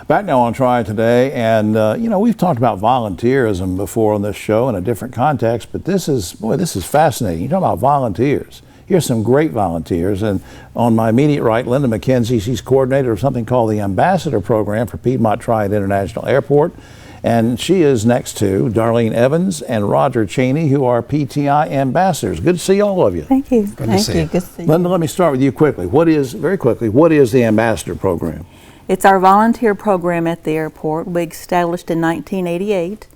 Back now on Triad today, and you know, we've talked about volunteerism before on this show in a different context, but this is fascinating. You talk about volunteers. Here's some great volunteers, and on my immediate right, Linda McKenzie, she's coordinator of something called the Ambassador Program for Piedmont Triad International Airport, and she is next to Darlene Evans and Roger Cheney, who are PTI ambassadors. Good to see all of you. Thank you. Good to see you. Good to see you. Linda, let me start with you quickly. What is the Ambassador Program? It's our volunteer program at the airport. We established in 1988,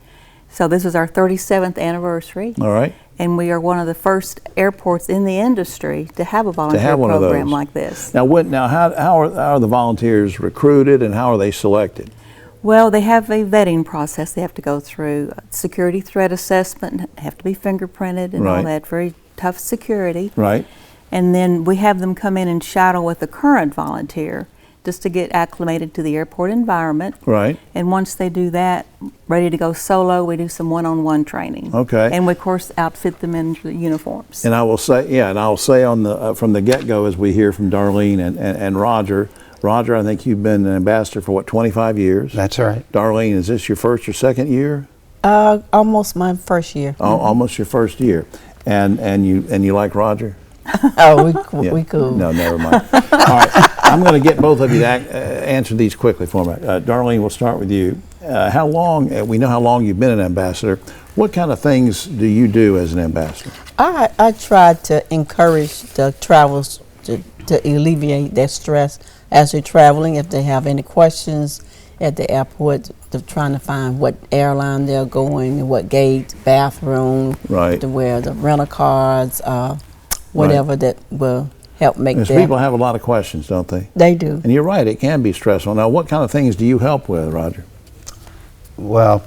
so this is our 37th anniversary. All right. And we are one of the first airports in the industry to have a volunteer program like this. Now, how are the volunteers recruited, and how are they selected? Well, they have a vetting process. They have to go through security threat assessment, have to be fingerprinted and all that, very tough security. Right. And then we have them come in and shadow with the current volunteer just to get acclimated to the airport environment. Right. And once they do that, ready to go solo, we do some one-on-one training. Okay. And we, of course, outfit them in the uniforms. And I will say, on the from the get-go, as we hear from Darlene and Roger, I think you've been an ambassador for what, 25 years? That's right. Darlene, is this your first or second year? Almost my first year. Almost your first year. And you like Roger? Oh, we cool. No, never mind. All right, I'm going to get both of you to answer these quickly for me. Darlene, we'll start with you. How long? We know how long you've been an ambassador. What kind of things do you do as an ambassador? I try to encourage the travelers to alleviate their stress as they're traveling. If they have any questions at the airport, they're trying to find what airline they're going, what gate, bathroom, to where the rental cars, whatever that will help make them. People have a lot of questions, don't they? They do. And you're right, it can be stressful. Now, what kind of things do you help with, Roger? Well,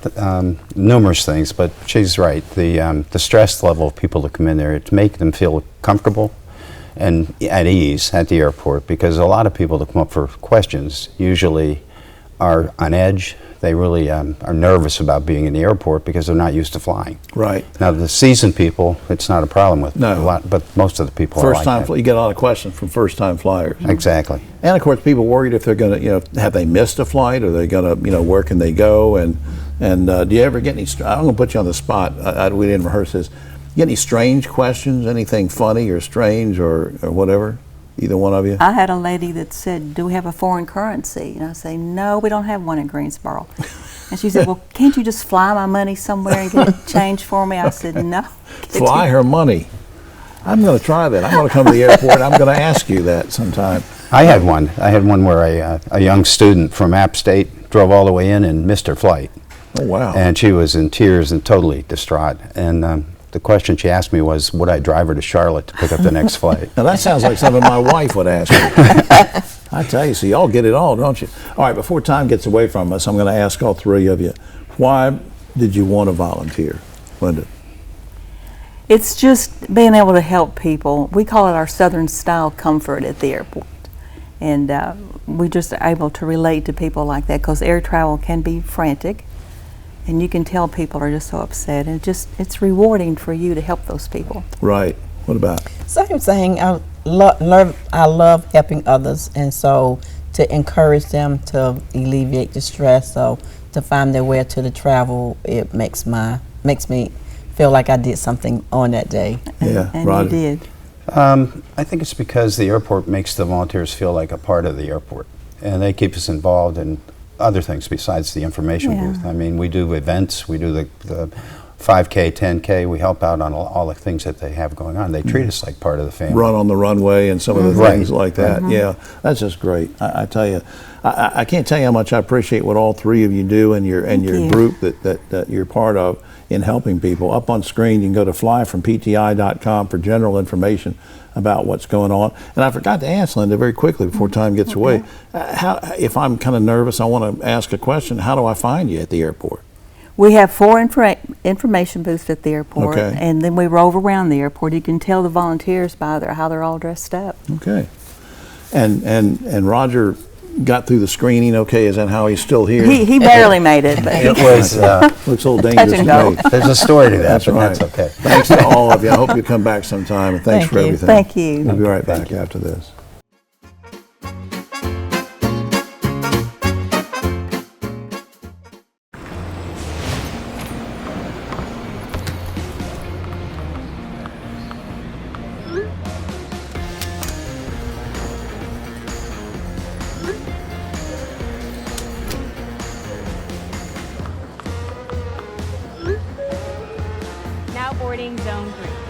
numerous things, but she's right. The stress level of people that come in there, to make them feel comfortable and at ease at the airport, because a lot of people that come up for questions usually are on edge. They really are nervous about being in the airport because they're not used to flying. Right. Now, the seasoned people, it's not a problem with. No. But most of the people are like that. You get a lot of questions from first-time flyers. Exactly. And of course, people worried if they're going to, have they missed a flight? Are they going to, where can they go? And do you ever get any? I'm going to put you on the spot. We didn't rehearse this. You get any strange questions? Anything funny or strange or whatever? Either one of you? I had a lady that said, "Do we have a foreign currency?" And I say, "No, we don't have one in Greensboro." And she said, "Well, can't you just fly my money somewhere and get it changed for me?" I said, "No." Fly her money. I'm going to try that. I'm going to come to the airport. I'm going to ask you that sometime. I had one where a young student from App State drove all the way in and missed her flight. Oh, wow. And she was in tears and totally distraught. And the question she asked me was, would I drive her to Charlotte to pick up the next flight? Now that sounds like something my wife would ask me. I tell you, so y'all get it all, don't you? All right, before time gets away from us, I'm going to ask all three of you, why did you want to volunteer? Linda? It's just being able to help people. We call it our Southern style comfort at the airport. And we just are able to relate to people like that, because air travel can be frantic. And you can tell people are just so upset, and it's rewarding for you to help those people. Right. What about? Same thing. I love helping others, and so to encourage them to alleviate the stress, so to find their way to the travel, it makes me feel like I did something on that day. Yeah, and Roger. you did. I think it's because the airport makes the volunteers feel like a part of the airport, and they keep us involved in other things besides the information booth. I mean, we do events, we do the 5K, 10K, we help out on all the things that they have going on. They treat us like part of the family. Run on the runway and some of the things like that. Yeah, that's just great. I tell you, I can't tell you how much I appreciate what all three of you do and your group that you're part of in helping people. Up on screen, you can go to flyfrompti.com for general information about what's going on. And I forgot to ask Linda very quickly before time gets away. If I'm kind of nervous, I want to ask a question, how do I find you at the airport? We have 4 information booths at the airport, and then we rove around the airport. You can tell the volunteers by how they're all dressed up. Okay. And Roger got through the screening okay? Is that how he's still here? He barely made it. But it was looks a little dangerous to me. There's a story to that, that's but right. that's okay. Thanks to all of you. I hope you come back sometime, and thanks for everything. Thank you. We'll be right back after this. Now boarding zone 3.